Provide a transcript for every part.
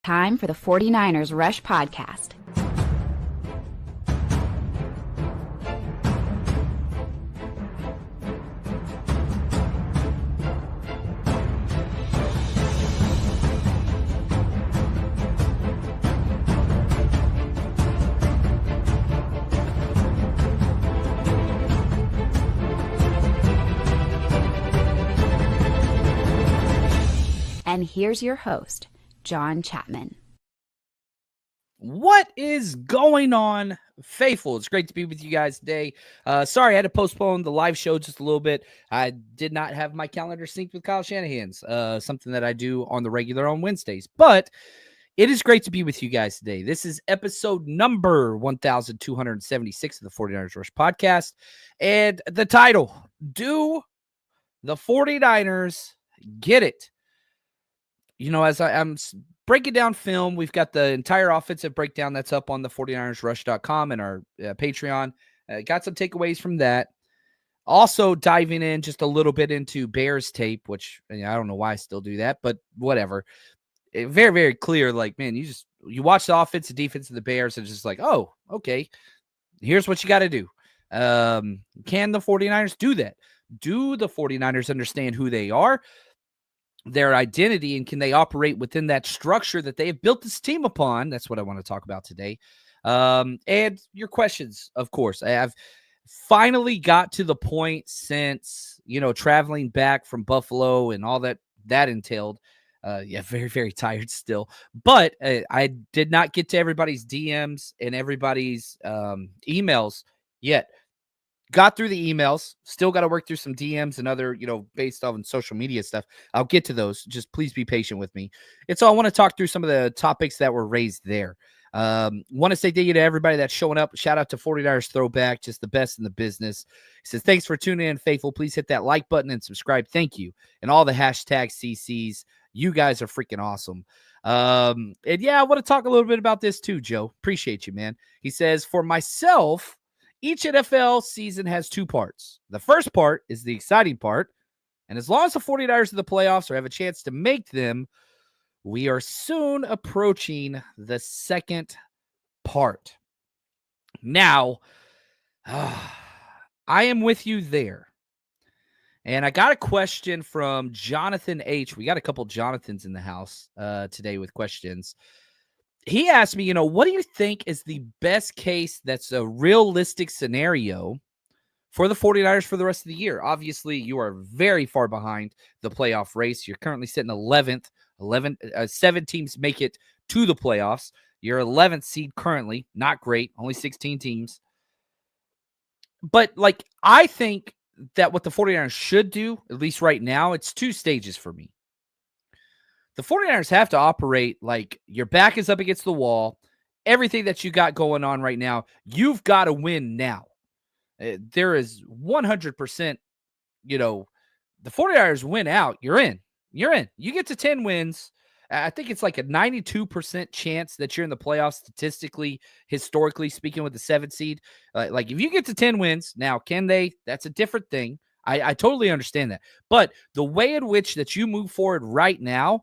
Time for the 49ers Rush Podcast. And here's your host, John Chapman. What is going on, faithful? It's great to be with you guys today. Sorry, I had to postpone the live show just a little bit. I did not have my calendar synced with Kyle Shanahan's, something that I do on the regular on Wednesdays. But it is great to be with you guys today. This is episode number 1276 of the 49ers Rush Podcast. And the title, Do the 49ers Get It? You know, as I'm breaking down film, we've got the entire offensive breakdown that's up on the 49ersrush.com and our Patreon. Got some takeaways from that. Also diving in just a little bit into Bears tape, which I don't know why I still do that, but whatever. Very, very clear. Like, man, you watch the offense and defense of the Bears and it's just like, oh, okay, here's what you got to do. Can the 49ers do that? Do the 49ers understand who they are, their identity, and can they operate within that structure that they have built this team upon? That's what I want to talk about today. And your questions, of course. I have finally got to the point since, traveling back from Buffalo and all that entailed. Very, very tired still. But I did not get to everybody's DMs and everybody's emails yet. Got through the emails, still got to work through some DMs and other, based on social media stuff. I'll get to those. Just please be patient with me. And so I want to talk through some of the topics that were raised there. Want to say thank you to everybody that's showing up. Shout out to 49ers Throwback, just the best in the business. He says, thanks for tuning in, faithful. Please hit that like button and subscribe. Thank you. And all the hashtag CCs. You guys are freaking awesome. And yeah, I want to talk a little bit about this too, Joe. Appreciate you, man. He says, for myself, each NFL season has two parts. The first part is the exciting part. And as long as the 49ers are the playoffs or have a chance to make them, we are soon approaching the second part. Now, I am with you there. And I got a question from Jonathan H. We got a couple Jonathans in the house today with questions. He asked me, what do you think is the best case that's a realistic scenario for the 49ers for the rest of the year? Obviously, you are very far behind the playoff race. You're currently sitting 11th. 7 teams make it to the playoffs. You're 11th seed currently. Not great. Only 16 teams. But, I think that what the 49ers should do, at least right now, it's two stages for me. The 49ers have to operate like your back is up against the wall. Everything that you got going on right now, you've got to win now. There is 100%, the 49ers win out, you're in. You're in. You get to 10 wins. I think it's like a 92% chance that you're in the playoffs statistically, historically speaking, with the 7th seed. Like if you get to 10 wins, now can they? That's a different thing. I totally understand that. But the way in which that you move forward right now,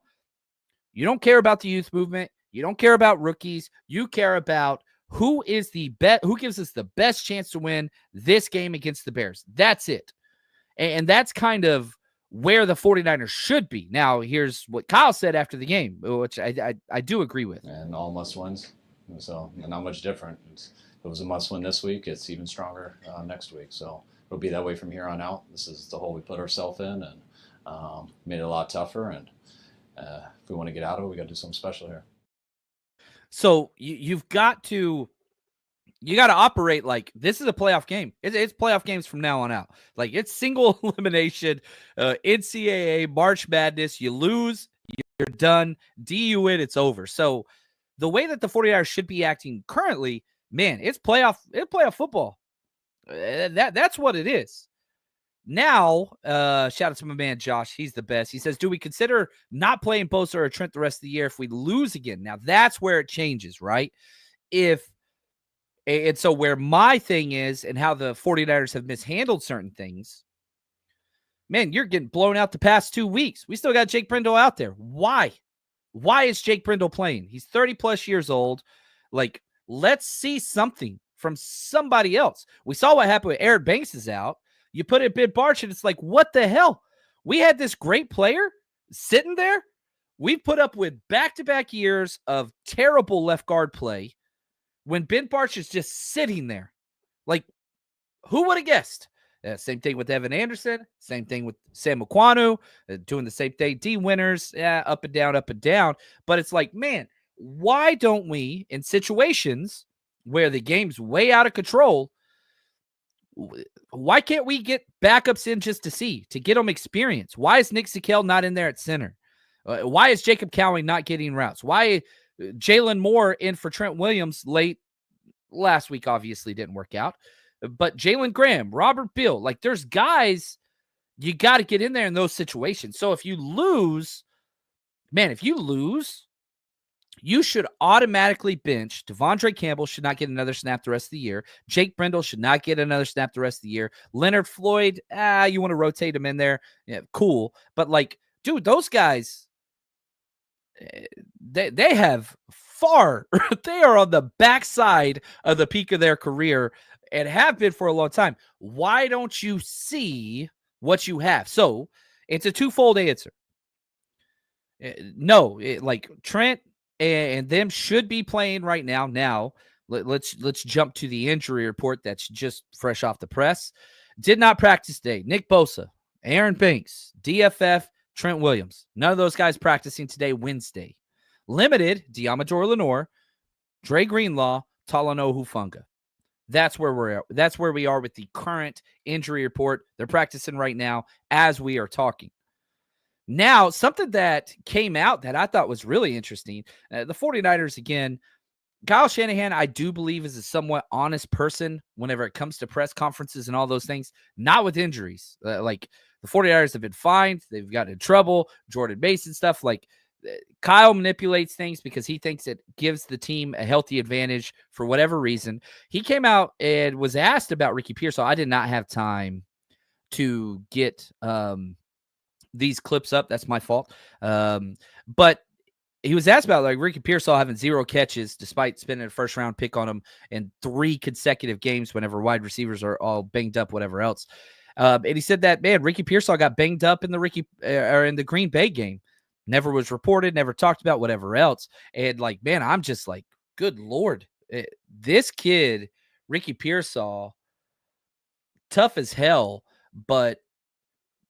you don't care about the youth movement. You don't care about rookies. You care about who is the best, who gives us the best chance to win this game against the Bears. That's it. And that's kind of where the 49ers should be. Now, here's what Kyle said after the game, which I do agree with. And all must wins. So not much different. If it was a must win this week, it's even stronger next week. So it'll be that way from here on out. This is the hole we put ourselves in and made it a lot tougher. And if we want to get out of it, we got to do something special here. So you've got to operate like this is a playoff game. It's playoff games from now on out. Like it's single elimination, NCAA, March Madness. You lose, you're done. DU it, it's over. So the way that the 49ers should be acting currently, man, it's playoff football. That's what it is. Now, shout out to my man Josh. He's the best. He says, do we consider not playing Bosa or Trent the rest of the year if we lose again? Now, that's where it changes, right? And so where my thing is and how the 49ers have mishandled certain things, man, you're getting blown out the past 2 weeks. We still got Jake Brendel out there. Why? Why is Jake Brindle playing? He's 30-plus years old. Like, let's see something from somebody else. We saw what happened with Aaron Banks is out. You put it Ben Barch, and it's like, what the hell? We had this great player sitting there. We've put up with back-to-back years of terrible left guard play when Ben Barch is just sitting there. Like, who would have guessed? Same thing with Evan Anderson. Same thing with Sam Aquanu. Doing the same thing. D Winners, up and down, up and down. But it's like, man, why don't we, in situations where the game's way out of control, why can't we get backups in just to get them experience? Why is Nick Sikel not in there at center? Why is Jacob Cowing not getting routes? Why Jalen Moore in for Trent Williams late last week obviously didn't work out. But Jalen Graham, Robert Beal, like there's guys you got to get in there in those situations. So if you lose, you should automatically bench. Devondre Campbell should not get another snap the rest of the year. Jake Brindle should not get another snap the rest of the year. Leonard Floyd, you want to rotate him in there. Yeah, cool. But like, dude, those guys, they have they are on the backside of the peak of their career and have been for a long time. Why don't you see what you have? So it's a twofold answer. No, like Trent and them should be playing right now. Now let's jump to the injury report that's just fresh off the press. Did not practice today. Nick Bosa, Aaron Banks, DFF, Trent Williams. None of those guys practicing today, Wednesday. Limited, Diamador Lenore, Dre Greenlaw, Talanoa Hufanga. That's where we're at. That's where we are with the current injury report. They're practicing right now as we are talking. Now, something that came out that I thought was really interesting, the 49ers, again, Kyle Shanahan, I do believe, is a somewhat honest person whenever it comes to press conferences and all those things, not with injuries. Like, the 49ers have been fined. They've gotten in trouble. Jordan Mason stuff. Like, Kyle manipulates things because he thinks it gives the team a healthy advantage for whatever reason. He came out and was asked about Ricky Pearsall. I did not have time to get these clips up. That's my fault. But he was asked about like Ricky Pearsall having 0 catches despite spending a first-round pick on him in 3 consecutive games whenever wide receivers are all banged up, whatever else. And he said that, man, Ricky Pearsall got banged up in the Green Bay game. Never was reported, never talked about, whatever else. And like, man, I'm just like, good Lord. This kid, Ricky Pearsall, tough as hell, but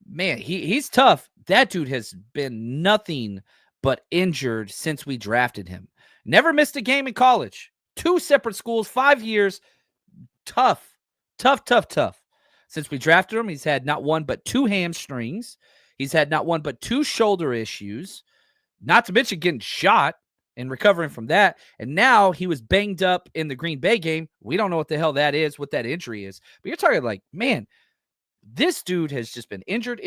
man, he's tough. That dude has been nothing but injured since we drafted him. Never missed a game in college. 2 separate schools, 5 years. Tough. Since we drafted him, he's had not one but 2 hamstrings. He's had not one but 2 shoulder issues, not to mention getting shot and recovering from that. And now he was banged up in the Green Bay game. We don't know what the hell that is, what that injury is. But you're talking like, man, this dude has just been injured.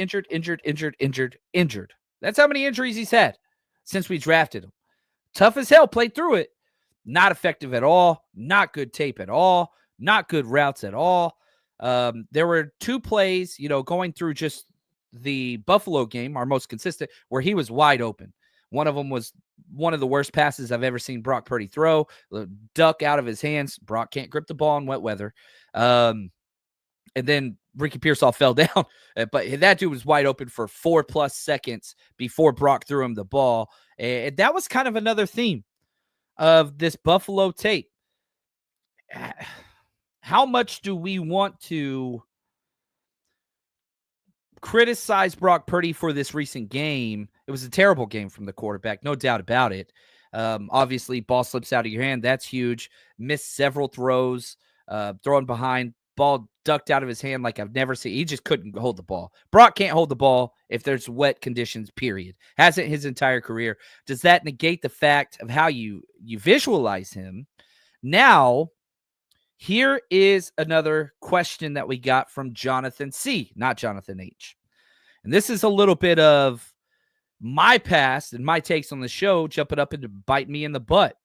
That's how many injuries he's had since we drafted him. Tough as hell, played through it. Not effective at all. Not good tape at all. Not good routes at all. There were 2 plays, going through just the Buffalo game, our most consistent, where he was wide open. One of them was one of the worst passes I've ever seen Brock Purdy throw. The duck out of his hands. Brock can't grip the ball in wet weather. And then Ricky Pearsall fell down. But that dude was wide open for 4+ seconds before Brock threw him the ball. And that was kind of another theme of this Buffalo tape. How much do we want to criticize Brock Purdy for this recent game? It was a terrible game from the quarterback, no doubt about it. Obviously, ball slips out of your hand. That's huge. Missed several throws, throwing behind, ball ducked out of his hand like I've never seen. He just couldn't hold the ball. Brock can't hold the ball if there's wet conditions, period. Hasn't his entire career. Does that negate the fact of how you visualize him? Now, here is another question that we got from Jonathan C., not Jonathan H. And this is a little bit of my past and my takes on the show jumping up and to bite me in the butt.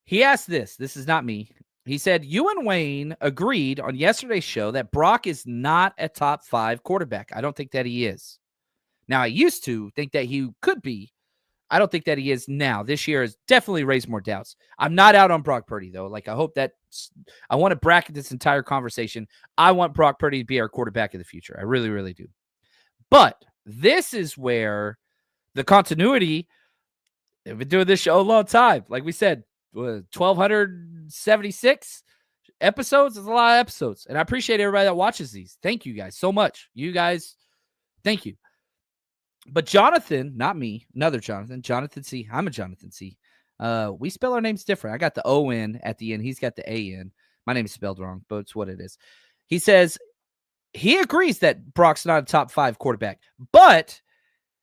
He asked this. This is not me. He said, you and Wayne agreed on yesterday's show that Brock is not a top 5 quarterback. I don't think that he is. Now, I used to think that he could be. I don't think that he is now. This year has definitely raised more doubts. I'm not out on Brock Purdy, though. Like, I hope that I want to bracket this entire conversation. I want Brock Purdy to be our quarterback of the future. I really, really do. But this is where the continuity, I've been doing this show a long time. Like we said, 1,276 episodes is a lot of episodes. And I appreciate everybody that watches these. Thank you guys so much. You guys, thank you. But Jonathan, not me, another Jonathan C. I'm a Jonathan C. We spell our names different. I got the O-N at the end. He's got the A-N. My name is spelled wrong, but it's what it is. He says he agrees that Brock's not a top 5 quarterback, but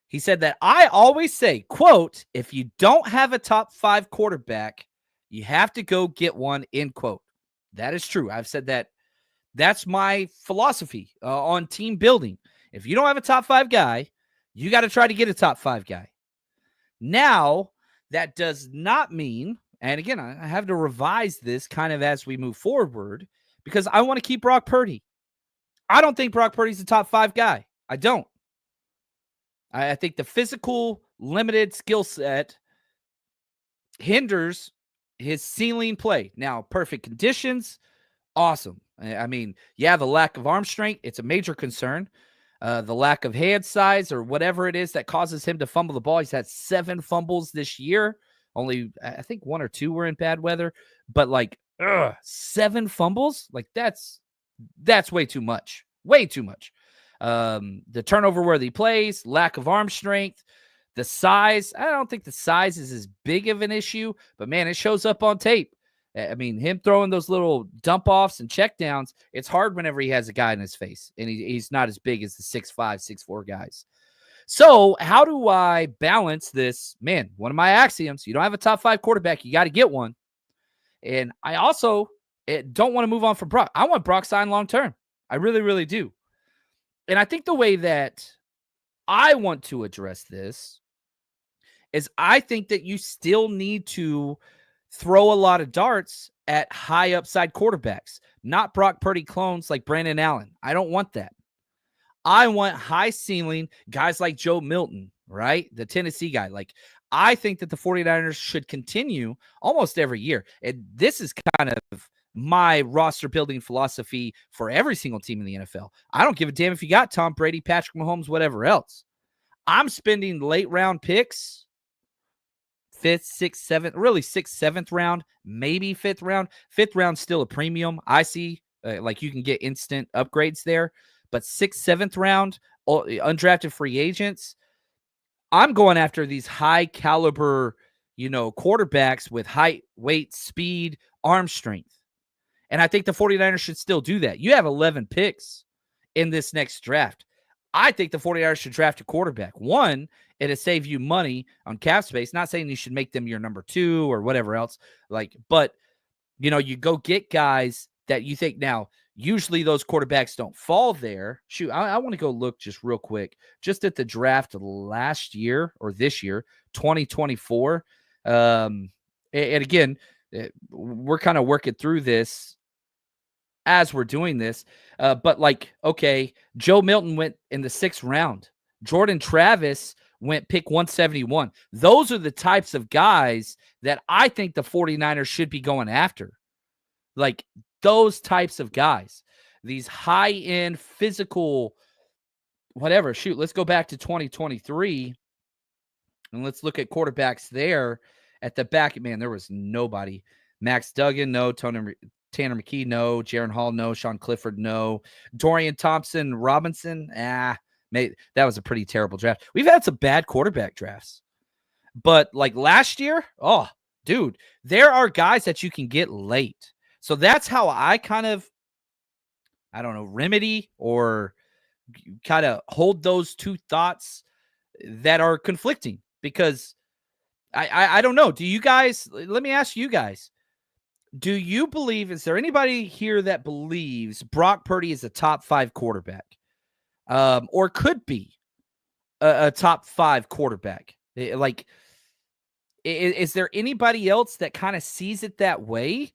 he said that I always say, quote, if you don't have a top 5 quarterback, you have to go get one, end quote. That is true. I've said that. That's my philosophy on team building. If you don't have a top 5 guy, you got to try to get a top 5 guy. Now, that does not mean, and again, I have to revise this kind of as we move forward because I want to keep Brock Purdy. I don't think Brock Purdy's a top 5 guy. I don't. I think the physical, limited skill set hinders his ceiling play. Now, perfect conditions, awesome. I mean, yeah, the lack of arm strength, it's a major concern. The lack of hand size or whatever it is that causes him to fumble the ball. He's had 7 fumbles this year. Only, I think 1 or 2 were in bad weather. But 7 fumbles? Like, that's way too much. Way too much. The turnover where he plays, lack of arm strength, the size. I don't think the size is as big of an issue, but man, it shows up on tape. I mean, him throwing those little dump offs and check downs, it's hard whenever he has a guy in his face, and he's not as big as the 6'5", 6'4" guys. So how do I balance this? Man, one of my axioms, you don't have a top 5 quarterback, you got to get one. And I also don't want to move on from Brock. I want Brock signed long-term. I really, really do. And I think the way that I want to address this is I think that you still need to throw a lot of darts at high upside quarterbacks, not Brock Purdy clones like Brandon Allen. I don't want that. I want high ceiling guys like Joe Milton, right? The Tennessee guy. Like, I think that the 49ers should continue almost every year. And this is kind of my roster building philosophy for every single team in the NFL. I don't give a damn if you got Tom Brady, Patrick Mahomes, whatever else. I'm spending late round picks, 5th, 6th, 7th, really 6th, 7th round, maybe 5th round. 5th round's still a premium. I see like you can get instant upgrades there, but 6th, 7th round, undrafted free agents, I'm going after these high caliber, quarterbacks with height, weight, speed, arm strength. And I think the 49ers should still do that. You have 11 picks in this next draft. I think the 49ers should draft a quarterback. One, it'll save you money on cap space. Not saying you should make them your number 2 or whatever else. But you go get guys that you think now, usually those quarterbacks don't fall there. Shoot, I want to go look just real quick, just at the draft last year or this year, 2024. And again, we're kind of working through this as we're doing this. But okay, Joe Milton went in the 6th round. Jordan Travis went pick 171. Those are the types of guys that I think the 49ers should be going after. Like those types of guys, these high-end physical, whatever. Shoot, let's go back to 2023 and let's look at quarterbacks there at the back. Man, there was nobody. Max Duggan, no. Tanner McKee, no. Jaron Hall, no. Sean Clifford, no. Dorian Thompson Robinson, that was a pretty terrible draft. We've had some bad quarterback drafts. But like last year, oh, dude, there are guys that you can get late. So that's how I kind of, remedy or kind of hold those two thoughts that are conflicting. Because I don't know. Do you guys, let me ask you guys, do you believe, is there anybody here that believes Brock Purdy is a top 5 quarterback? Or could be a top 5 quarterback? Is there anybody else that kind of sees it that way?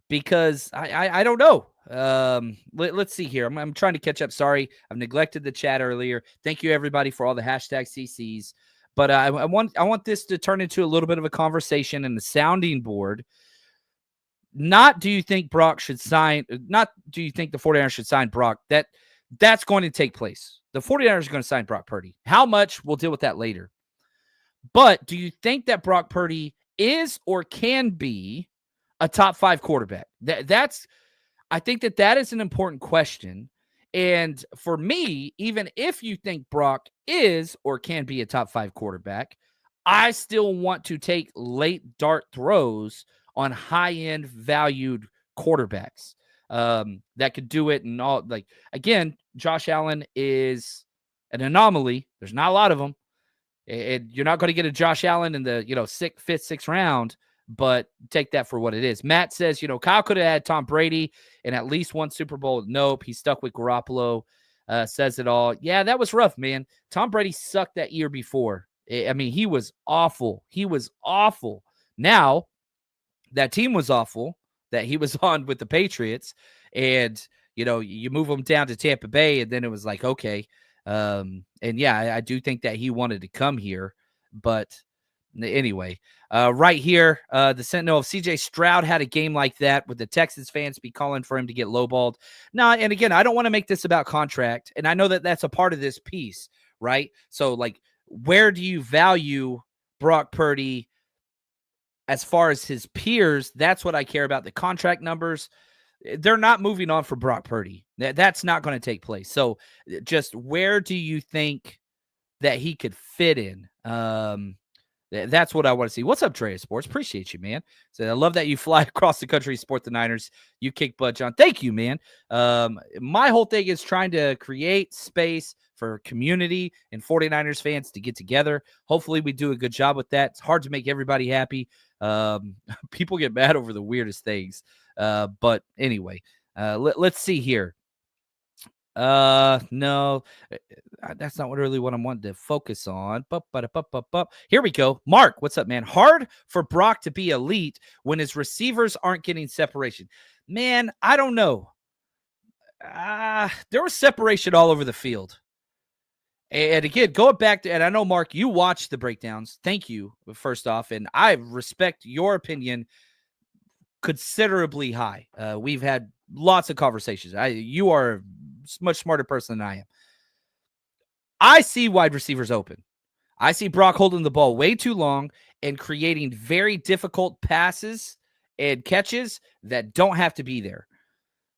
Because I don't know. Let's see here. I'm trying to catch up. Sorry, I've neglected the chat earlier. Thank you everybody for all the hashtag CCs. But I want this to turn into a little bit of a conversation and a sounding board. Not do you think Brock should sign? Not do you think the 49ers should sign Brock? That's going to take place. The 49ers are going to sign Brock Purdy. How much? We'll deal with that later. But do you think that Brock Purdy is or can be a top 5 quarterback? I think that is an important question. And for me, even if you think Brock is or can be a top 5 quarterback, I still want to take late dart throws on high-end valued quarterbacks that could do it. And all, like, again, Josh Allen is an anomaly. There's not a lot of them. And you're not going to get a Josh Allen in the, fifth, sixth round, but take that for what it is. Matt says, Kyle could have had Tom Brady in at least one Super Bowl. Nope. He's stuck with Garoppolo. Says it all. Yeah, that was rough, man. Tom Brady sucked that year before. I mean, he was awful. He was awful. Now, that team was awful that he was on with the Patriots. And, you move him down to Tampa Bay, and then it was like, okay. And yeah, I do think that he wanted to come here. But anyway, right here, the Sentinel of CJ Stroud had a game like that. Would the Texans fans be calling for him to get lowballed? No, and again, I don't want to make this about contract. And I know that that's a part of this piece, right? So, like, where do you value Brock Purdy as far as his peers? That's what I care about. The contract numbers, they're not moving on for Brock Purdy. That's not going to take place. So just where do you think that he could fit in? That's what I want to see. What's up, Trey Sports? Appreciate you, man. So I love that you fly across the country to support the Niners. You kick butt, John. Thank you, man. My whole thing is trying to create space for community and 49ers fans to get together. Hopefully we do a good job with that. It's hard to make everybody happy. People get mad over the weirdest things. But anyway, let's see here. No, that's not really what I wanted to focus on. Here we go. Mark, what's up, man? Hard for Brock to be elite when his receivers aren't getting separation. Man, I don't know. There was separation all over the field. And again, going back to, and I know, Mark, you watched the breakdowns. Thank you, first off. And I respect your opinion considerably high. We've had lots of conversations. You are a much smarter person than I am. I see wide receivers open. I see Brock holding the ball way too long and creating very difficult passes and catches that don't have to be there.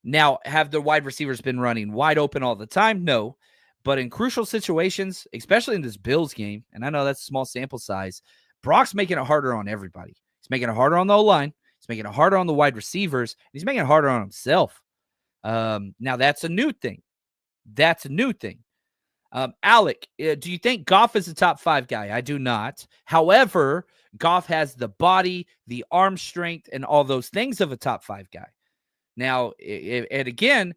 Now, have the wide receivers been running wide open all the time? No. But in crucial situations, especially in this Bills game, and I know that's a small sample size, Brock's making it harder on everybody. He's making it harder on the O-line. He's making it harder on the wide receivers. He's making it harder on himself. Now, that's a new thing. That's a new thing. Alec, do you think Goff is a top 5 guy? I do not. However, Goff has the body, the arm strength, and all those things of a top 5 guy. Now, and again,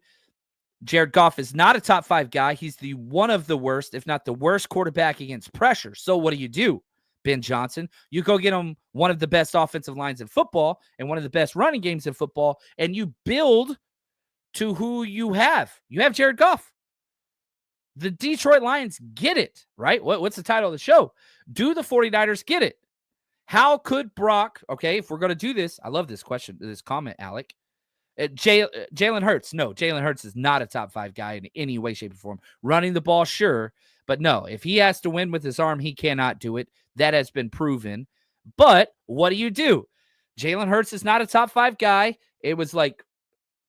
Jared Goff is not a top 5 guy. He's the one of the worst, if not the worst quarterback against pressure. So what do? Ben Johnson, you go get him one of the best offensive lines in football and one of the best running games in football, and you build to who you have. You have Jared Goff. The Detroit Lions get it, right? What's the title of the show? Do the 49ers get it? How could Brock, okay, if we're going to do this, I love this question, this comment, Alec. Jalen Hurts. No, Jalen Hurts is not a top 5 guy in any way, shape, or form. Running the ball, sure. But no, if he has to win with his arm, he cannot do it. That has been proven. But what do? Jalen Hurts is not a top 5 guy. It was like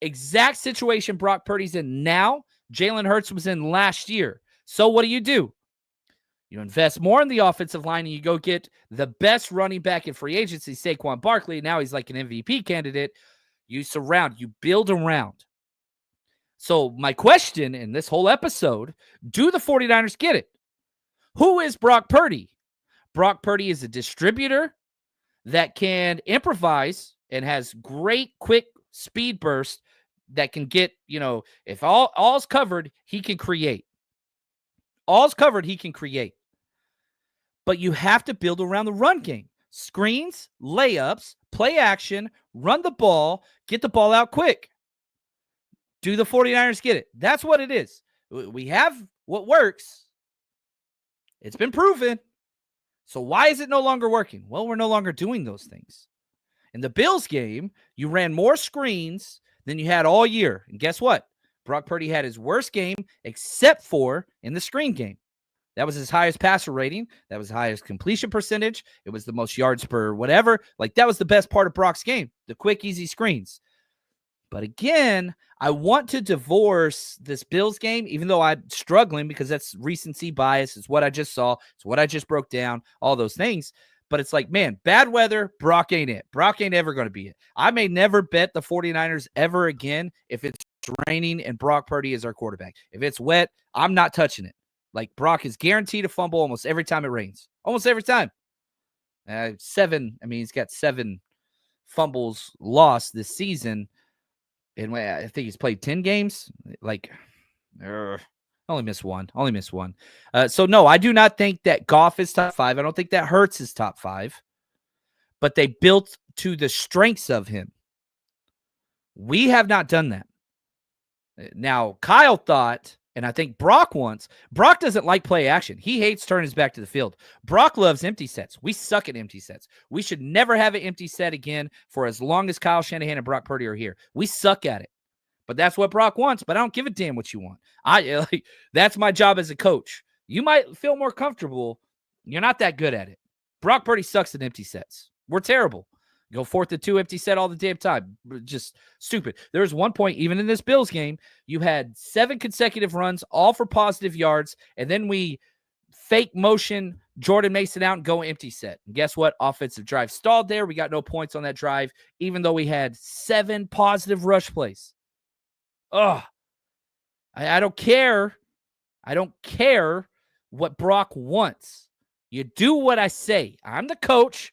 exact situation Brock Purdy's in now. Jalen Hurts was in last year. So what do? You invest more in the offensive line and you go get the best running back in free agency, Saquon Barkley. Now he's like an MVP candidate. You surround, you build around. So my question in this whole episode, do the 49ers get it? Who is Brock Purdy? Brock Purdy is a distributor that can improvise and has great, quick speed burst that can get, if all's covered, he can create. All's covered, he can create. But you have to build around the run game. Screens, layups, play action, run the ball, get the ball out quick. Do the 49ers get it? That's what it is. We have what works. It's been proven. So why is it no longer working? Well, we're no longer doing those things. In the Bills game, you ran more screens than you had all year. And guess what? Brock Purdy had his worst game except for in the screen game. That was his highest passer rating. That was the highest completion percentage. It was the most yards per whatever. Like, that was the best part of Brock's game, the quick, easy screens. But again, I want to divorce this Bills game, even though I'm struggling because that's recency bias. It's what I just saw. It's what I just broke down, all those things. But it's like, man, bad weather, Brock ain't it. Brock ain't ever going to be it. I may never bet the 49ers ever again if it's raining and Brock Purdy is our quarterback. If it's wet, I'm not touching it. Like, Brock is guaranteed to fumble almost every time it rains. Almost every time. He's got 7 fumbles lost this season. And I think he's played 10 games. Only missed one. So, no, I do not think that Goff is top 5. I don't think that Hurts is top 5. But they built to the strengths of him. We have not done that. Now, Kyle thought, and I think Brock doesn't like play action. He hates turning his back to the field. Brock loves empty sets. We suck at empty sets. We should never have an empty set again for as long as Kyle Shanahan and Brock Purdy are here. We suck at it. But that's what Brock wants, but I don't give a damn what you want. That's my job as a coach. You might feel more comfortable. You're not that good at it. Brock Purdy sucks at empty sets. We're terrible. Go 4th and 2 empty set all the damn time. Just stupid. There was one point, even in this Bills game, you had 7 consecutive runs, all for positive yards, and then we fake motion Jordan Mason out and go empty set. And guess what? Offensive drive stalled there. We got no points on that drive, even though we had 7 positive rush plays. Ugh. I don't care. I don't care what Brock wants. You do what I say. I'm the coach.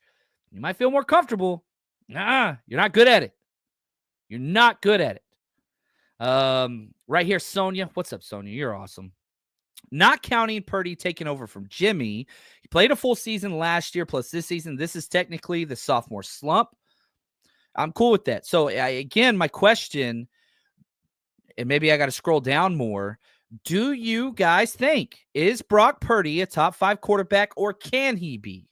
You might feel more comfortable. Nah, you're not good at it. You're not good at it. Right here, Sonia. What's up, Sonia? You're awesome. Not counting Purdy taking over from Jimmy. He played a full season last year plus this season. This is technically the sophomore slump. I'm cool with that. So, again, my question, and maybe I got to scroll down more. Do you guys think, is Brock Purdy a top 5 quarterback, or can he be?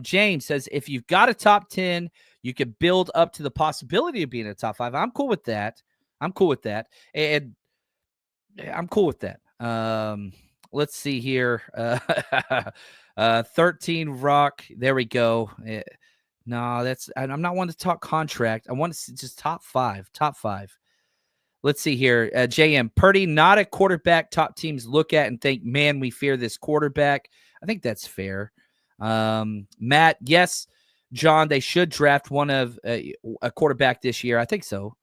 James says, if you've got a top 10, you could build up to the possibility of being a top 5. I'm cool with that. And I'm cool with that. Let's see here. 13 Rock. There we go. No, I'm not one to talk contract. I want to see just top 5. Let's see here. JM, Purdy, not a quarterback top teams look at and think, man, we fear this quarterback. I think that's fair. Matt, yes. John, they should draft one of a quarterback this year. I think so.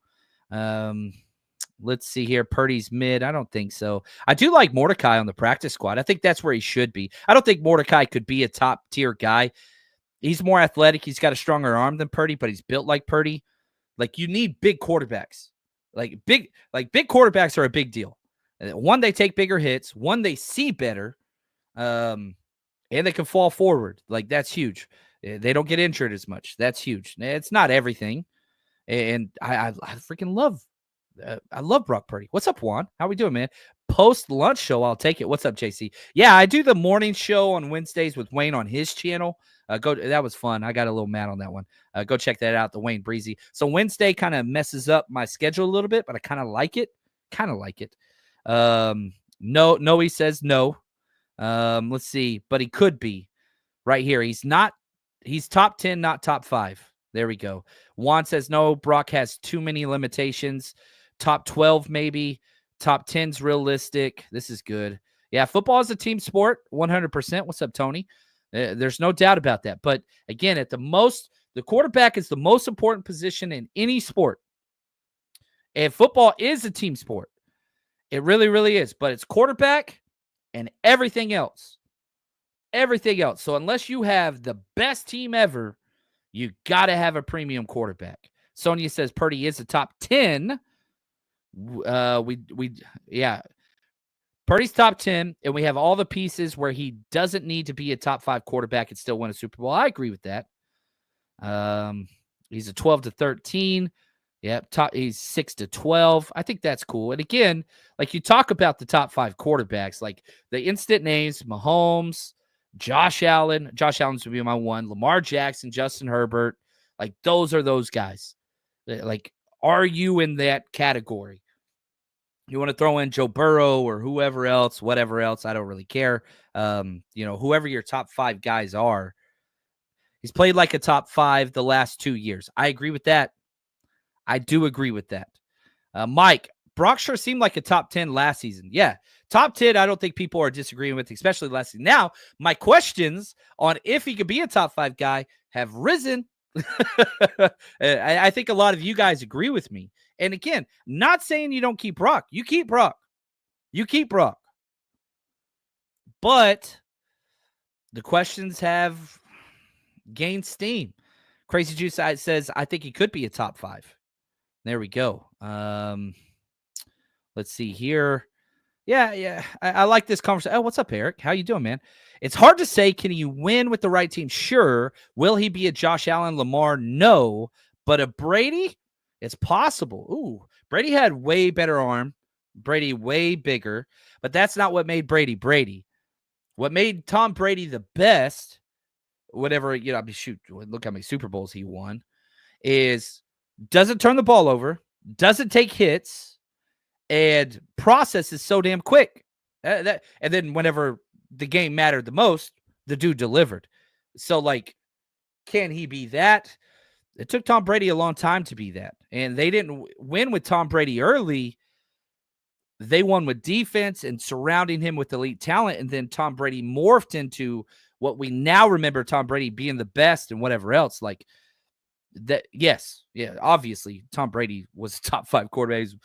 Let's see here. Purdy's mid. I don't think so. I do like Mordecai on the practice squad. I think that's where he should be. I don't think Mordecai could be a top tier guy. He's more athletic. He's got a stronger arm than Purdy, but he's built like Purdy. Like, you need big quarterbacks. Big quarterbacks are a big deal. One, they take bigger hits. One, they see better. And they can fall forward. Like, that's huge. They don't get injured as much. That's huge. It's not everything. And I freaking love I love Brock Purdy. What's up, Juan? How we doing, man? Post-lunch show, I'll take it. What's up, JC? Yeah, I do the morning show on Wednesdays with Wayne on his channel. That was fun. I got a little mad on that one. Go check that out, the Wayne Breezy. So Wednesday kind of messes up my schedule a little bit, but I kind of like it. No, he says no. Let's see, but he could be right here. He's top 10, not top 5. There we go. Juan says no. Brock has too many limitations. Top 12, maybe. Top 10's realistic. This is good. Yeah, football is a team sport, 100%. What's up, Tony? There's no doubt about that. But again, the quarterback is the most important position in any sport. And football is a team sport. It really, really is. But it's quarterback and everything else. So unless you have the best team ever, you got to have a premium quarterback. Sonia says Purdy is a top 10. Purdy's top 10, and we have all the pieces where he doesn't need to be a top 5 quarterback and still win a Super Bowl. I agree with that. He's a 12 to 13. Yep, he's 6-12. I think that's cool. And again, like you talk about the top 5 quarterbacks, like the instant names: Mahomes, Josh Allen. Josh Allen's would be my one. Lamar Jackson, Justin Herbert. Like those are those guys. Like, are you in that category? You want to throw in Joe Burrow or whoever else, whatever else, I don't really care. Whoever your top 5 guys are. He's played like a top 5 the last 2 years. I agree with that. I do agree with that. Mike, Brock sure seemed like a top 10 last season. Yeah, top 10, I don't think people are disagreeing with, especially last season. Now, my questions on if he could be a top 5 guy have risen. I think a lot of you guys agree with me. And again, not saying you don't keep Brock. You keep Brock. You keep Brock. But the questions have gained steam. Crazy Juice says, I think he could be a top 5. There we go. Let's see here. Yeah. I like this conversation. Oh, what's up, Eric? How you doing, man? It's hard to say. Can he win with the right team? Sure. Will he be a Josh Allen, Lamar? No. But a Brady? It's possible. Ooh, Brady had way better arm. Brady way bigger. But that's not what made Brady Brady. What made Tom Brady the best, whatever, shoot, look how many Super Bowls he won, is doesn't turn the ball over, doesn't take hits, and process is so damn quick. And then whenever the game mattered the most, the dude delivered. So, like, can he be that? It took Tom Brady a long time to be that. And they didn't win with Tom Brady early. They won with defense and surrounding him with elite talent. And then Tom Brady morphed into what we now remember Tom Brady being the best and whatever else. Like, that, yes, yeah, obviously Tom Brady was a top 5 quarterback. He's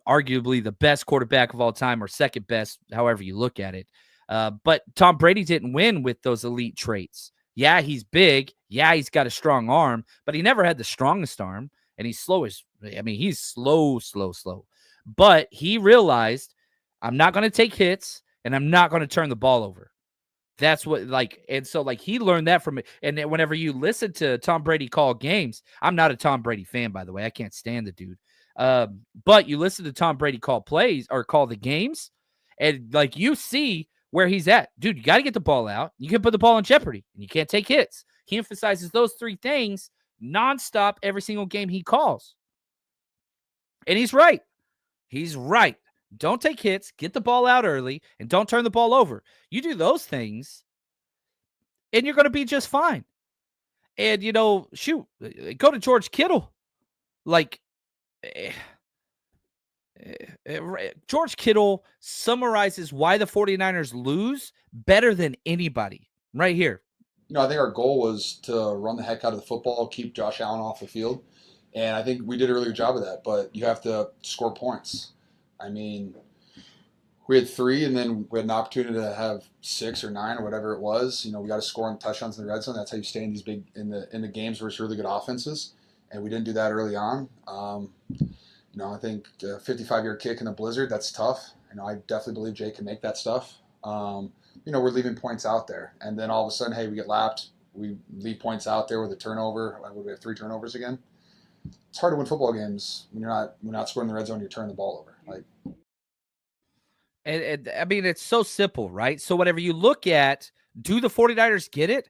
arguably the best quarterback of all time, or second best, however you look at it. But Tom Brady didn't win with those elite traits. Yeah, he's big. Yeah, he's got a strong arm, but he never had the strongest arm, and he's slow he's slow. But he realized, I'm not going to take hits, and I'm not going to turn the ball over. That's what, and so he learned that from it. And then whenever you listen to Tom Brady call games, I'm not a Tom Brady fan, by the way. I can't stand the dude. But you listen to Tom Brady call plays or call the games, and you see where he's at. Dude, you got to get the ball out. You can put the ball in jeopardy, and you can't take hits. He emphasizes those 3 things nonstop every single game he calls. And he's right. He's right. Don't take hits, get the ball out early, and don't turn the ball over. You do those things, and you're going to be just fine. And, shoot, go to George Kittle. George Kittle summarizes why the 49ers lose better than anybody right here. I think our goal was to run the heck out of the football, keep Josh Allen off the field. And I think we did a really good job of that, but you have to score points. I mean, we had 3, and then we had an opportunity to have 6 or 9 or whatever it was. We got to score on touchdowns in the red zone. That's how you stay in these big in the games where it's really good offenses, and we didn't do that early on. I think a 55-yard kick in a blizzard, that's tough. I definitely believe Jay can make that stuff. We're leaving points out there, and then all of a sudden, hey, we get lapped. We leave points out there with a turnover. We have 3 turnovers again. It's hard to win football games when you're not scoring in the red zone. You're turning the ball over. And I mean, it's so simple, right? So whenever you look at, do the 49ers get it?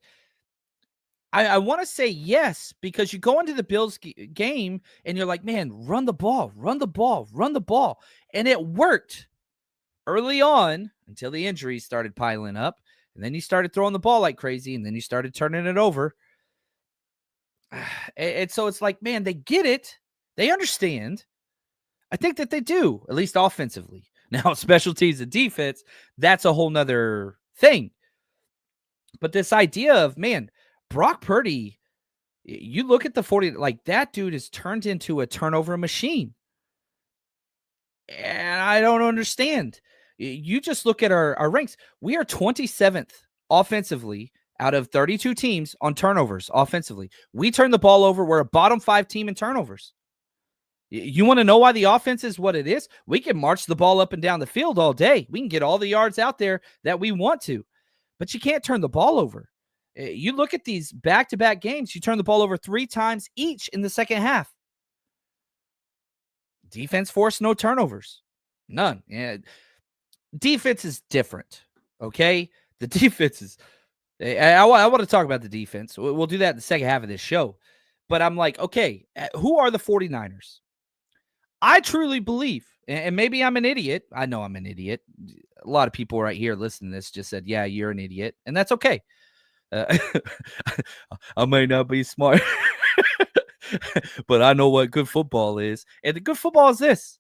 I want to say yes, because you go into the Bills game and you're like, man, run the ball. And it worked early on until the injuries started piling up. And then you started throwing the ball like crazy, and then you started turning it over. And so it's like, man, they get it. They understand. I think that they do, at least offensively. Now, special teams and defense, that's a whole nother thing. But this idea of, man, Brock Purdy, you look at the 40, that dude is turned into a turnover machine. And I don't understand. You just look at our ranks. We are 27th offensively out of 32 teams on turnovers offensively. We turn the ball over. We're a bottom 5 team in turnovers. You want to know why the offense is what it is? We can march the ball up and down the field all day. We can get all the yards out there that we want to, but you can't turn the ball over. You look at these back-to-back games, you turn the ball over 3 times each in the second half. Defense forced no turnovers. None. Yeah. Defense is different, okay? The defense is I want to talk about the defense. We'll do that in the second half of this show. But I'm like, okay, who are the 49ers? I truly believe, and maybe I'm an idiot. I know I'm an idiot. A lot of people right here listening to this just said, yeah, you're an idiot. And that's okay. I may not be smart, but I know what good football is. And the good football is this.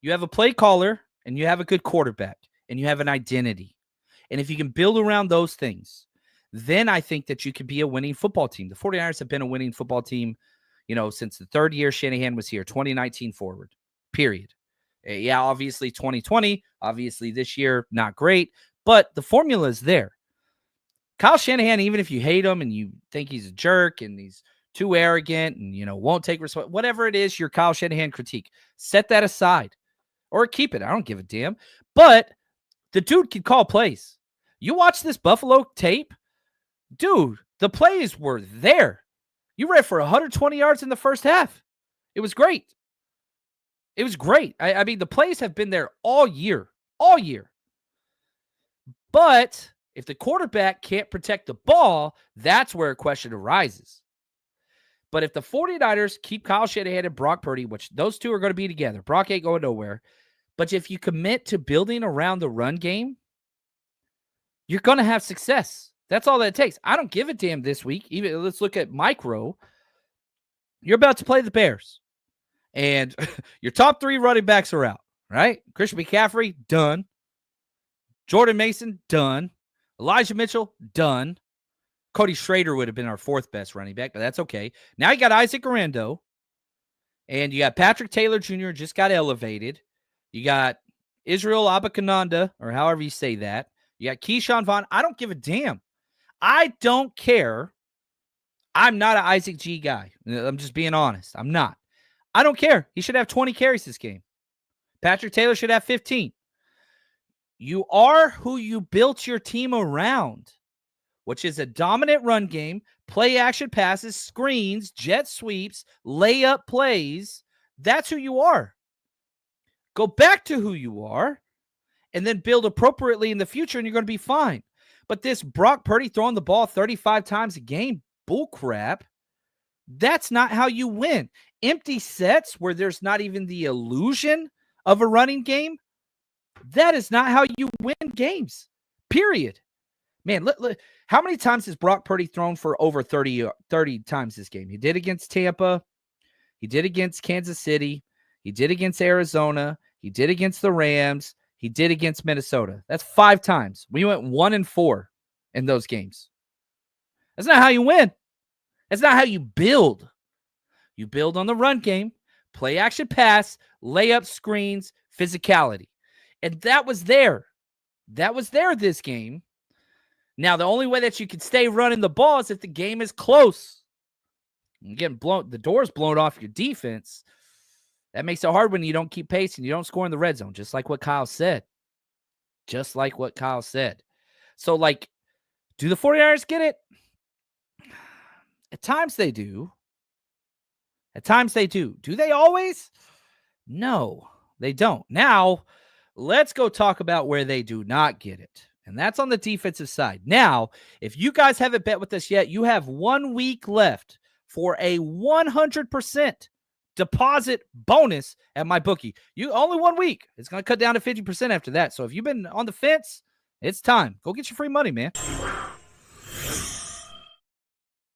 You have a play caller, and you have a good quarterback, and you have an identity. And if you can build around those things, then I think that you could be a winning football team. The 49ers have been a winning football team, since the third year Shanahan was here, 2019 forward, period. Yeah, obviously 2020, obviously this year, not great, but the formula is there. Kyle Shanahan, even if you hate him and you think he's a jerk and he's too arrogant and, won't take responsibility, whatever it is, your Kyle Shanahan critique, set that aside or keep it. I don't give a damn. But the dude can call plays. You watch this Buffalo tape, dude, the plays were there. You ran for 120 yards in the first half. It was great. It was great. I mean, the plays have been there all year. But if the quarterback can't protect the ball, that's where a question arises. But if the 49ers keep Kyle Shanahan and Brock Purdy, which those two are going to be together, Brock ain't going nowhere. But if you commit to building around the run game, you're going to have success. That's all that it takes. I don't give a damn this week. Even let's look at micro. You're about to play the Bears. And your top 3 running backs are out, right? Christian McCaffrey, done. Jordan Mason, done. Elijah Mitchell, done. Cody Schrader would have been our 4th best running back, but that's okay. Now you got Isaac Orlando. And you got Patrick Taylor Jr. just got elevated. You got Israel Abakananda, or however you say that. You got Keyshawn Vaughn. I don't give a damn. I don't care. I'm not an Isaac G guy. I'm just being honest. I'm not. I don't care. He should have 20 carries this game. Patrick Taylor should have 15. You are who you built your team around, which is a dominant run game, play action passes, screens, jet sweeps, layup plays. That's who you are. Go back to who you are and then build appropriately in the future, and you're going to be fine. But this Brock Purdy throwing the ball 35 times a game, bull crap, that's not how you win. Empty sets where there's not even the illusion of a running game, that is not how you win games, period. Man, how many times has Brock Purdy thrown for over 30 times this game? He did against Tampa. He did against Kansas City. He did against Arizona. He did against the Rams. He did against Minnesota. That's 5 times. We went 1-4 in those games. That's not how you win. That's not how you build. You build on the run game, play action pass, layup screens, physicality. And that was there. That was there this game. Now, the only way that you can stay running the ball is if the game is close. You're getting blown, the door's blown off your defense. That makes it hard when you don't keep pace and you don't score in the red zone, just like what Kyle said. Just like what Kyle said. So, do the 49ers get it? At times they do. At times they do. Do they always? No, they don't. Now, let's go talk about where they do not get it. And that's on the defensive side. Now, if you guys haven't bet with us yet, you have 1 week left for a 100% deposit bonus at my bookie. You only 1 week. It's going to cut down to 50% after that. So if you've been on the fence, it's time. Go get your free money, man.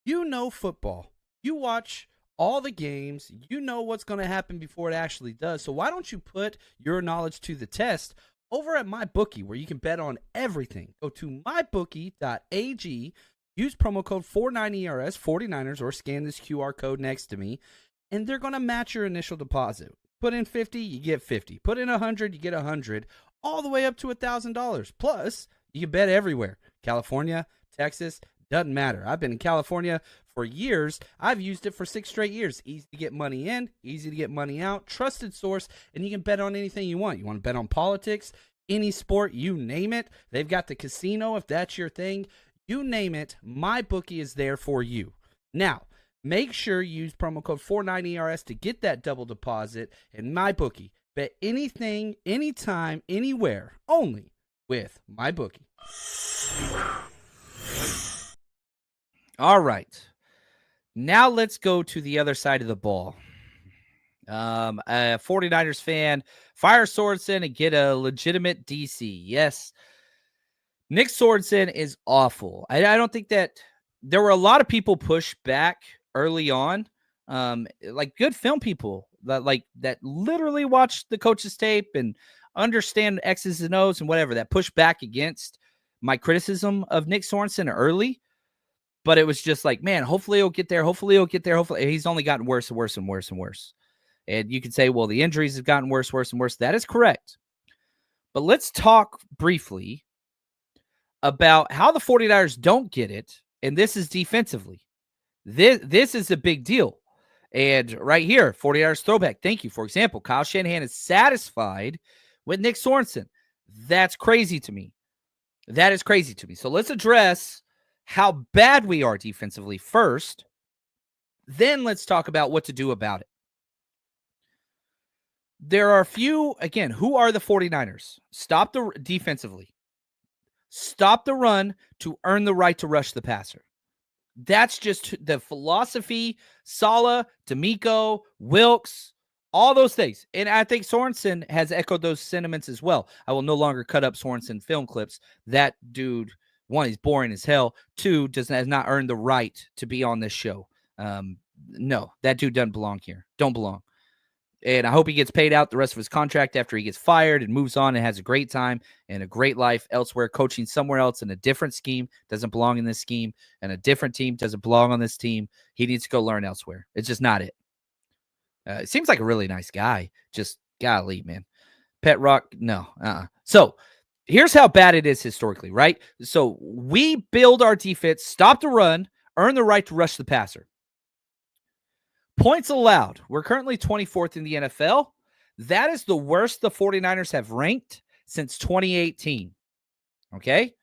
You know football. You watch all the games. You know what's going to happen before it actually does. So why don't you put your knowledge to the test over at MyBookie, where you can bet on everything. Go to mybookie.ag, use promo code 49ERS, 49ers, or scan this QR code next to me, and they're going to match your initial deposit. Put in 50, you get 50. Put in 100, you get 100, all the way up to $1,000. Plus, you can bet everywhere. California, Texas, doesn't matter. I've been in California for years. I've used it for 6 straight years. Easy to get money in, easy to get money out, trusted source, and you can bet on anything you want. You want to bet on politics, any sport, you name it. They've got the casino if that's your thing. You name it, MyBookie is there for you. Now, Make sure you use promo code 49ERS to get that double deposit. And MyBookie, bet anything, anytime, anywhere, only with MyBookie. All right. Now let's go to the other side of the ball. A 49ers fan, fire Sorensen and get a legitimate DC. Yes. Nick Sorensen is awful. I don't think that there were a lot of people pushed back early on. Like good film people that literally watch the coach's tape and understand X's and O's and whatever, that pushed back against my criticism of Nick Sorensen early. But it was just like, man, hopefully he'll get there. Hopefully he'll get there. Hopefully he's only gotten worse and worse and worse and worse. And you could say, well, the injuries have gotten worse, worse, and worse. That is correct. But let's talk briefly about how the 49ers don't get it. And this is defensively. This is a big deal. And right here, 49ers throwback. Thank you. For example, Kyle Shanahan is satisfied with Nick Sorensen. That's crazy to me. That is crazy to me. So let's address how bad we are defensively first. Then let's talk about what to do about it. There are a few, again, who are the 49ers? Stop the defensively. Stop the run to earn the right to rush the passer. That's just the philosophy. Saleh, D'Amico, Wilkes, all those things. And I think Sorensen has echoed those sentiments as well. I will no longer cut up Sorensen film clips. That dude, one, he's boring as hell. Two, has not earned the right to be on this show. No, that dude doesn't belong here. Don't belong. And I hope he gets paid out the rest of his contract after he gets fired and moves on and has a great time and a great life elsewhere, coaching somewhere else in a different scheme. Doesn't belong in this scheme. And a different team doesn't belong on this team. He needs to go learn elsewhere. It's just not it. It seems like a really nice guy. Just golly, man. Pet rock, no. So here's how bad it is historically, right? So we build our defense, stop the run, earn the right to rush the passer. Points allowed. We're currently 24th in the NFL. That is the worst the 49ers have ranked since 2018. Okay?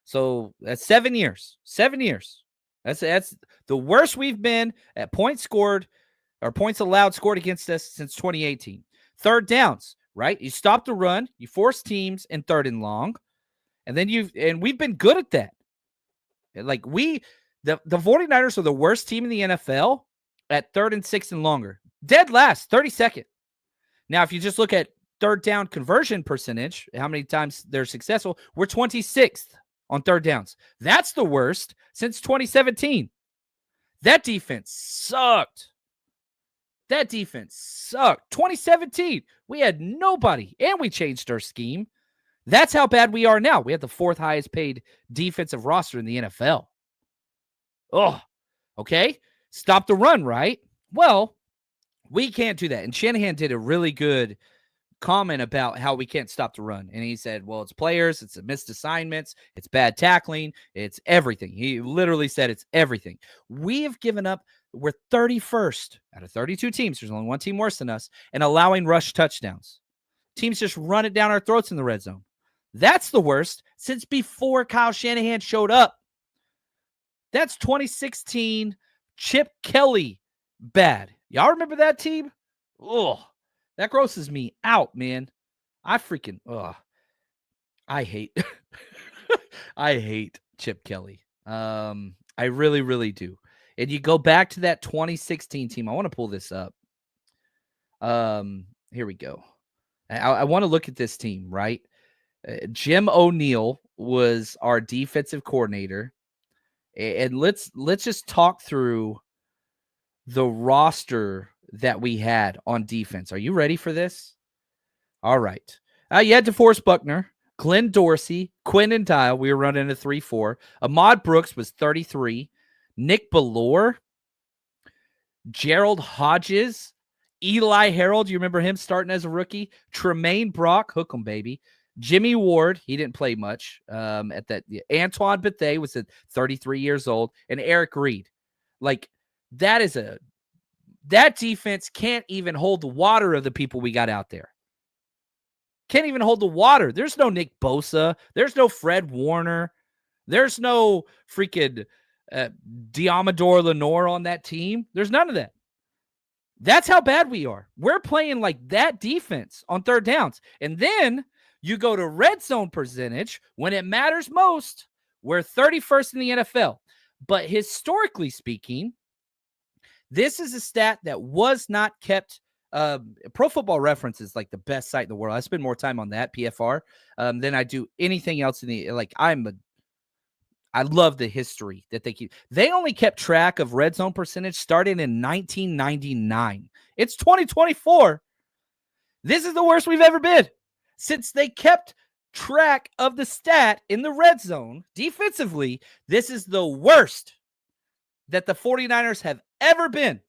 So that's 7 years. 7 years. That's the worst we've been at points scored or points allowed scored against us since 2018. Third downs, right? You stop the run, you force teams in third and long, and then we've been good at that. Like the 49ers are the worst team in the NFL at third and sixth and longer. Dead last, 32nd. Now, if you just look at third down conversion percentage, how many times they're successful, we're 26th on third downs. That's the worst since 2017. That defense sucked. 2017, we had nobody, and we changed our scheme. That's how bad we are now. We have the fourth highest paid defensive roster in the NFL. Oh, okay. Stop the run, right? Well, we can't do that. And Shanahan did a really good comment about how we can't stop the run. And he said, well, it's players, it's missed assignments, it's bad tackling, it's everything. He literally said it's everything. We have given up, we're 31st out of 32 teams. There's only one team worse than us, and allowing rush touchdowns. Teams just run it down our throats in the red zone. That's the worst since before Kyle Shanahan showed up. That's 2016 Chip Kelly bad. Y'all remember that team? Oh, that grosses me out, man. I hate I hate Chip Kelly. I really, really do. And you go back to that 2016 team. I want to pull this up. Here we go. I want to look at this team, right? Jim O'Neill was our defensive coordinator. And let's just talk through the roster that we had on defense. Are you ready for this? All right. You had DeForest Buckner, Glenn Dorsey, Quentin Dial. We were running a 3-4. Ahmad Brooks was 33. Nick Bellore, Gerald Hodges, Eli Harold. You remember him starting as a rookie? Tremaine Brock, hook 'em, baby. Jimmy Ward, he didn't play much at that. Antoine Bethea was at 33 years old, and Eric Reed. Like, that defense can't even hold the water of the people we got out there. Can't even hold the water. There's no Nick Bosa. There's no Fred Warner. There's no freaking Diamador Lenore on that team. There's none of that. That's how bad we are. We're playing like that defense on third downs. And then you go to red zone percentage when it matters most. We're 31st in the NFL. But historically speaking, this is a stat that was not kept. Pro Football Reference is like the best site in the world. I spend more time on that, PFR, than I do anything else in the, like, I love the history that they keep. They only kept track of red zone percentage starting in 1999. It's 2024. This is the worst we've ever been. Since they kept track of the stat in the red zone defensively, this is the worst that the 49ers have ever been.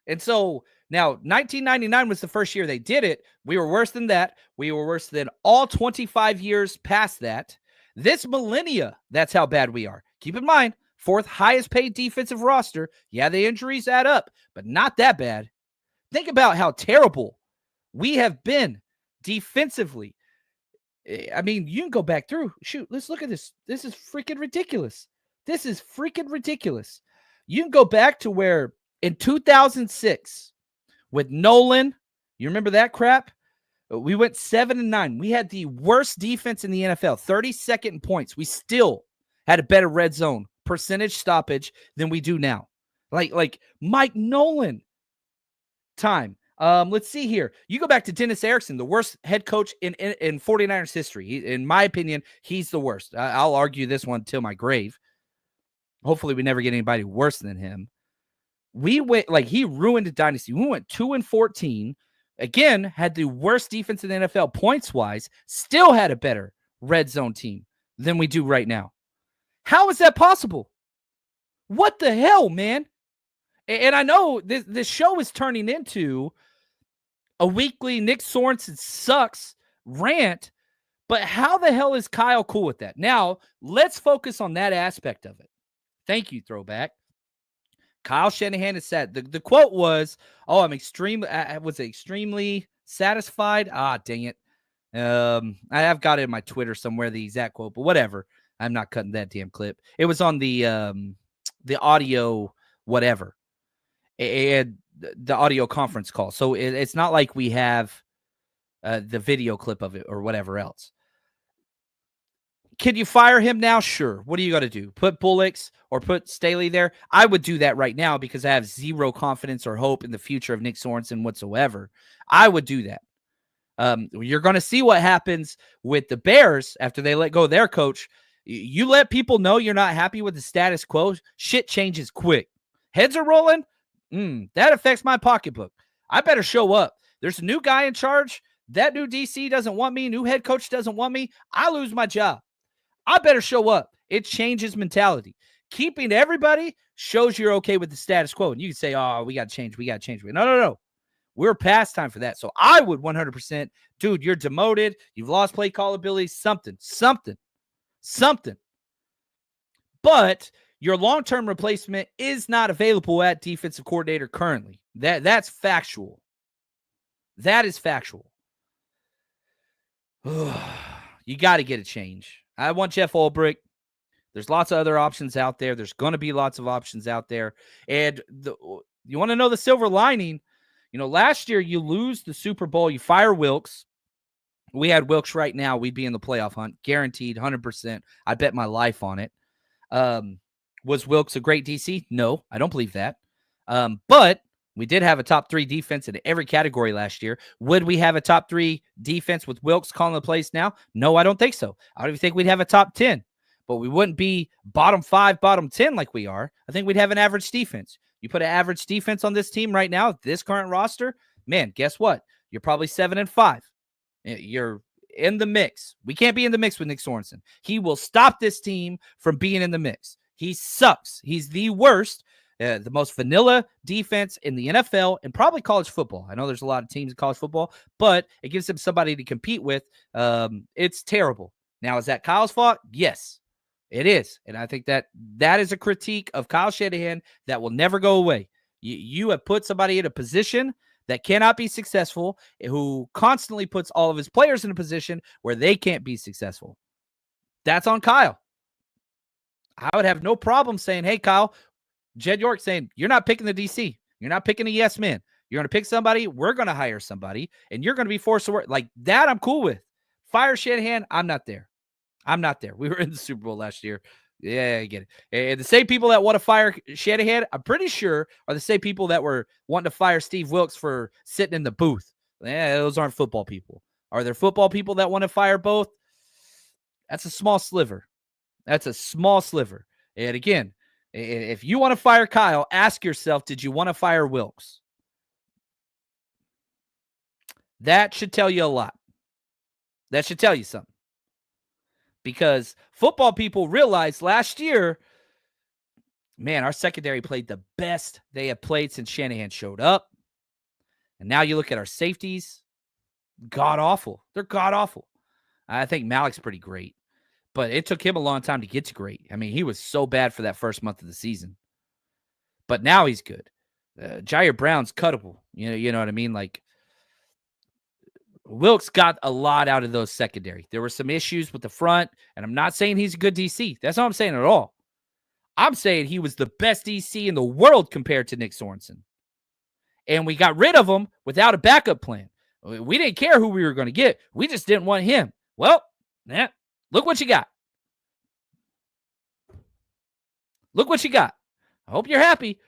And so now 1999 was the first year they did it. We were worse than that. We were worse than all 25 years past that. This millennia, that's how bad we are. Keep in mind, fourth highest paid defensive roster. Yeah, the injuries add up, but not that bad. Think about how terrible we have been defensively. I mean, you can go back through. Shoot, let's look at this. This is freaking ridiculous. This is freaking ridiculous. You can go back to where in 2006 with Nolan, you remember that crap? We went 7-9. We had the worst defense in the NFL, 32nd in points. We still had a better red zone percentage stoppage than we do now. Like Mike Nolan time. Let's see here. You go back to Dennis Erickson, the worst head coach in 49ers history. In my opinion, he's the worst. I'll argue this one till my grave. Hopefully we never get anybody worse than him. We went, like, he ruined a dynasty. We went 2-14. Again, had the worst defense in the NFL points-wise, still had a better red zone team than we do right now. How is that possible? What the hell, man? And I know this show is turning into a weekly Nick Sorensen sucks rant, but how the hell is Kyle cool with that? Now, let's focus on that aspect of it. Thank you, Throwback. Kyle Shanahan has said, the quote was, "Oh, I was extremely satisfied." Ah, dang it. I have got it in my Twitter somewhere, the exact quote, but whatever. I'm not cutting that damn clip. It was on the audio, whatever, and the audio conference call. So it's not like we have the video clip of it or whatever else. Can you fire him now? Sure. What do you got to do? Put Bullocks or put Staley there? I would do that right now because I have zero confidence or hope in the future of Nick Sorensen whatsoever. I would do that. You're going to see what happens with the Bears after they let go of their coach. You let people know you're not happy with the status quo, shit changes quick. Heads are rolling. That affects my pocketbook. I better show up. There's a new guy in charge. That new DC doesn't want me. New head coach doesn't want me. I lose my job. I better show up. It changes mentality. Keeping everybody shows you're okay with the status quo. And you can say, oh, we got to change. We got to change. No. We're past time for that. So I would 100%, dude, you're demoted. You've lost play call ability. Something. But your long-term replacement is not available at defensive coordinator currently. That's factual. That is factual. You got to get a change. I want Jeff Ulbrich. There's lots of other options out there. There's going to be lots of options out there. And you want to know the silver lining? You know, last year you lose the Super Bowl. You fire Wilkes. We had Wilkes right now. We'd be in the playoff hunt. Guaranteed, 100%. I bet my life on it. Was Wilkes a great DC? No, I don't believe that. But we did have a top 3 defense in every category last year. Would we have a top 3 defense with Wilkes calling the plays now? No, I don't think so. I don't even think we'd have a top 10, but we wouldn't be bottom 5, bottom 10 like we are. I think we'd have an average defense. You put an average defense on this team right now, this current roster, man, guess what? You're probably 7-5. You're in the mix. We can't be in the mix with Nick Sorensen. He will stop this team from being in the mix. He sucks. He's the worst. The most vanilla defense in the NFL and probably college football. I know there's a lot of teams in college football, but it gives him somebody to compete with. It's terrible. Now, is that Kyle's fault? Yes, it is. And I think that is a critique of Kyle Shanahan that will never go away. You have put somebody in a position that cannot be successful, who constantly puts all of his players in a position where they can't be successful. That's on Kyle. I would have no problem saying, hey, Kyle, Jed York saying, you're not picking the DC. You're not picking a yes man. You're going to pick somebody. We're going to hire somebody, and you're going to be forced to work. Like that, I'm cool with. Fire Shanahan, I'm not there. I'm not there. We were in the Super Bowl last year. Yeah, I get it. And the same people that want to fire Shanahan, I'm pretty sure, are the same people that were wanting to fire Steve Wilkes for sitting in the booth. Yeah, those aren't football people. Are there football people that want to fire both? That's a small sliver. That's a small sliver. And again, if you want to fire Kyle, ask yourself, did you want to fire Wilkes? That should tell you a lot. That should tell you something. Because football people realized last year, man, our secondary played the best they have played since Shanahan showed up. And now you look at our safeties, god-awful. They're god-awful. I think Malik's pretty great. But it took him a long time to get to great. I mean, he was so bad for that first month of the season. But now he's good. Jair Brown's cuttable. You know what I mean? Like, Wilkes got a lot out of those secondary. There were some issues with the front, and I'm not saying he's a good DC. That's not what I'm saying at all. I'm saying he was the best DC in the world compared to Nick Sorensen. And we got rid of him without a backup plan. We didn't care who we were going to get. We just didn't want him. Well, look what you got. Look what you got. I hope you're happy.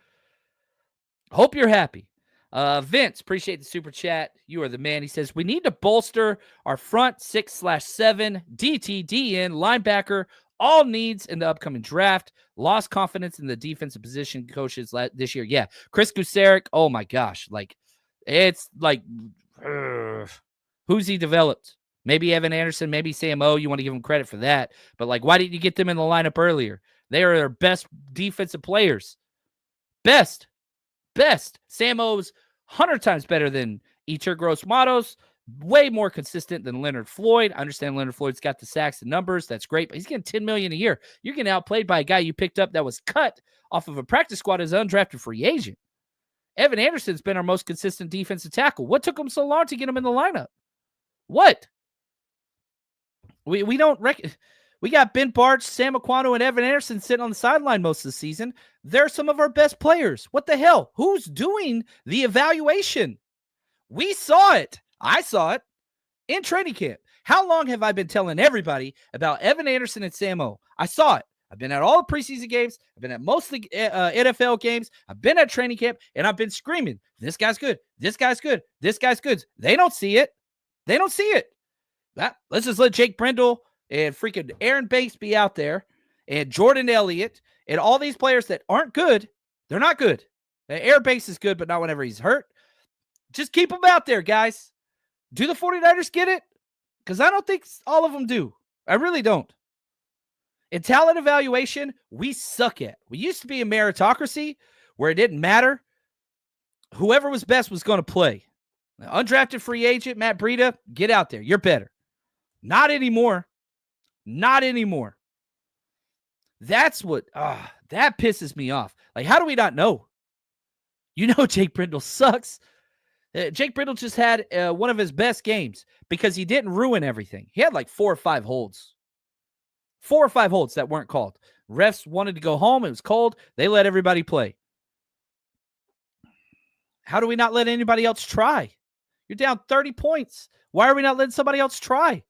Hope you're happy. Vince, appreciate the super chat. You are the man. He says, we need to bolster our front 6/7, DT, DN, linebacker, all needs in the upcoming draft. Lost confidence in the defensive position coaches this year. Yeah. Chris Gusaric, oh my gosh. Like, it's like, who's he developed? Maybe Evan Anderson, maybe Sam O. You want to give him credit for that. But, like, why didn't you get them in the lineup earlier? They are their best defensive players. Best. Sam O's 100 times better than Eater Gross Matos. Way more consistent than Leonard Floyd. I understand Leonard Floyd's got the sacks and numbers. That's great. But he's getting $10 million a year. You're getting outplayed by a guy you picked up that was cut off of a practice squad as an undrafted free agent. Evan Anderson's been our most consistent defensive tackle. What took him so long to get him in the lineup? What? We don't reckon. We got Ben Bartch, Sam Aquano, and Evan Anderson sitting on the sideline most of the season. They're some of our best players. What the hell? Who's doing the evaluation? We saw it. I saw it in training camp. How long have I been telling everybody about Evan Anderson and Sam O? I saw it. I've been at all the preseason games. I've been at most of the NFL games. I've been at training camp, and I've been screaming, this guy's good. This guy's good. This guy's good. They don't see it. They don't see it. Let's just let Jake Brendel and freaking Aaron Banks be out there, and Jordan Elliott, and all these players that aren't good. They're not good. Aaron Banks is good, but not whenever he's hurt. Just keep them out there, guys. Do the 49ers get it? Because I don't think all of them do. I really don't. In talent evaluation, we suck at. We used to be a meritocracy where it didn't matter. Whoever was best was going to play. Undrafted free agent, Matt Breida, get out there. You're better. Not anymore. Not anymore. That's what, that pisses me off. Like, how do we not know? You know Jake Brendel sucks. Jake Brendel just had one of his best games because he didn't ruin everything. He had like 4 or 5 holds. 4 or 5 holds that weren't called. Refs wanted to go home. It was cold. They let everybody play. How do we not let anybody else try? You're down 30 points. Why are we not letting somebody else try?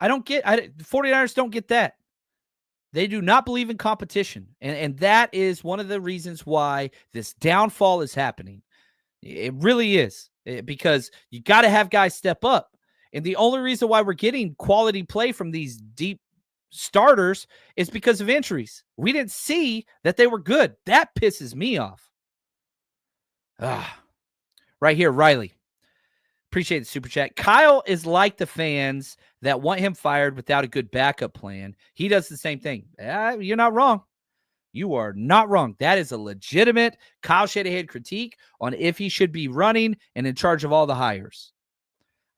I don't get, the 49ers don't get that. They do not believe in competition. And that is one of the reasons why this downfall is happening. It really is. Because you got to have guys step up. And the only reason why we're getting quality play from these deep starters is because of injuries. We didn't see that they were good. That pisses me off. Right here, Riley. Appreciate the super chat. Kyle is like the fans that want him fired without a good backup plan. He does the same thing. You're not wrong. You are not wrong. That is a legitimate Kyle Shanahan critique on if he should be running and in charge of all the hires.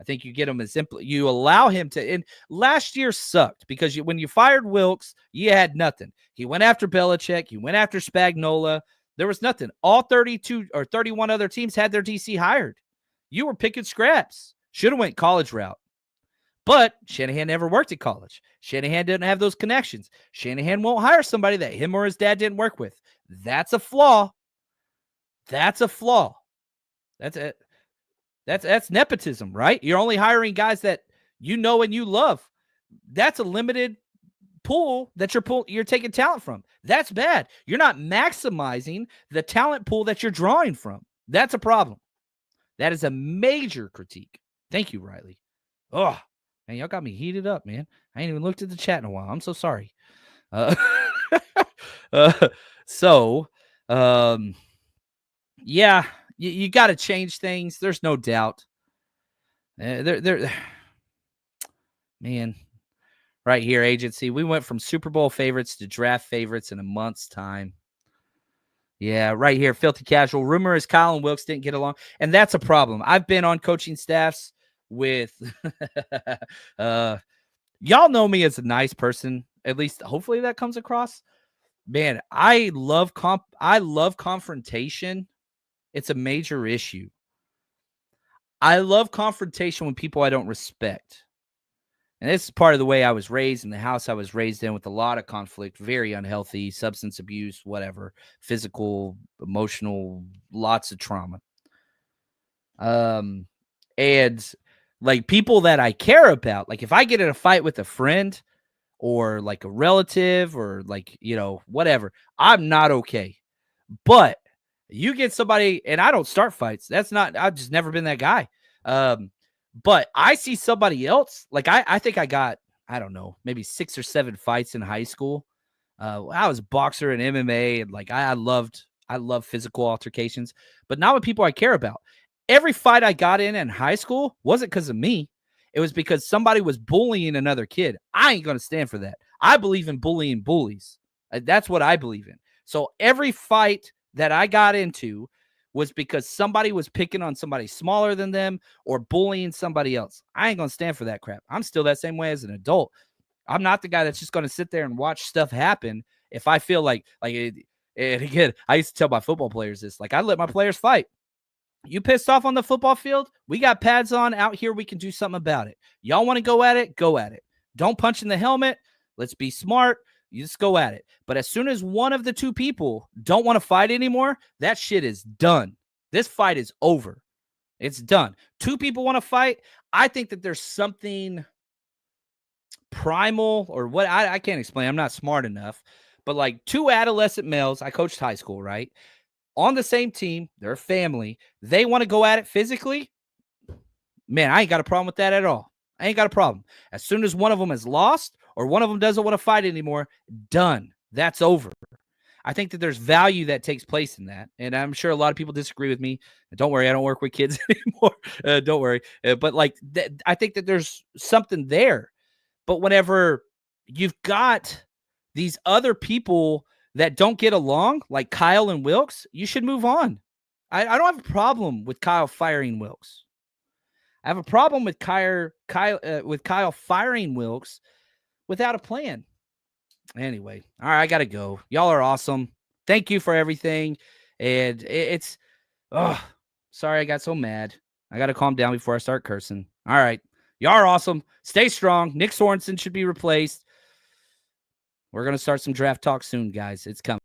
I think you get him as simple. You allow him to. And last year sucked because when you fired Wilkes, you had nothing. He went after Belichick. He went after Spagnuolo. There was nothing. All 32 or 31 other teams had their DC hired. You were picking scraps. Should have went college route. But Shanahan never worked at college. Shanahan didn't have those connections. Shanahan won't hire somebody that him or his dad didn't work with. That's a flaw. That's a flaw. That's it. That's nepotism, right? You're only hiring guys that you know and you love. That's a limited pool that you're taking talent from. That's bad. You're not maximizing the talent pool that you're drawing from. That's a problem. That is a major critique. Thank you, Riley. Oh, man, y'all got me heated up, man. I ain't even looked at the chat in a while. I'm so sorry. So, yeah, you got to change things. There's no doubt. Man, right here, agency. We went from Super Bowl favorites to draft favorites in a month's time. Yeah, right here, filthy casual. Rumor is Kyle and Wilkes didn't get along, and that's a problem. I've been on coaching staffs with y'all know me as a nice person. At least, hopefully, that comes across. Man, I love confrontation. It's a major issue. I love confrontation with people I don't respect. And this is part of the way I was raised in the house I was raised in, with a lot of conflict, very unhealthy, substance abuse, whatever, physical, emotional, lots of trauma. And like people that I care about, like if I get in a fight with a friend or like a relative or like, whatever, I'm not okay. But you get somebody, and I don't start fights. I've just never been that guy. But I see somebody else, like I think I got, I don't know, maybe 6 or 7 fights in high school. I was a boxer in MMA, and like I love physical altercations, but not with people I care about. Every fight I got in high school wasn't because of me. It was because somebody was bullying another kid. I ain't going to stand for that. I believe in bullying bullies. That's what I believe in. So every fight that I got into was because somebody was picking on somebody smaller than them or bullying somebody else. I ain't going to stand for that crap. I'm still that same way as an adult. I'm not the guy that's just going to sit there and watch stuff happen if I feel like and again, I used to tell my football players this, like I let my players fight. You pissed off on the football field? We got pads on out here. We can do something about it. Y'all want to go at it? Go at it. Don't punch in the helmet. Let's be smart. You just go at it. But as soon as one of the two people don't want to fight anymore, that shit is done. This fight is over. It's done. 2 people want to fight. I think that there's something primal or what I can't explain. I'm not smart enough. But like 2 adolescent males, I coached high school, right? On the same team, they're a family. They want to go at it physically. Man, I ain't got a problem with that at all. I ain't got a problem. As soon as one of them is lost or one of them doesn't want to fight anymore, done. That's over. I think that there's value that takes place in that. And I'm sure a lot of people disagree with me. Don't worry, I don't work with kids anymore. Don't worry. But like, I think that there's something there. But whenever you've got these other people that don't get along, like Kyle and Wilkes, you should move on. I don't have a problem with Kyle firing Wilkes. I have a problem with Kyle firing Wilkes without a plan. Anyway, all right, I got to go. Y'all are awesome. Thank you for everything. And sorry I got so mad. I got to calm down before I start cursing. All right. Y'all are awesome. Stay strong. Nick Sorensen should be replaced. We're going to start some draft talk soon, guys. It's coming.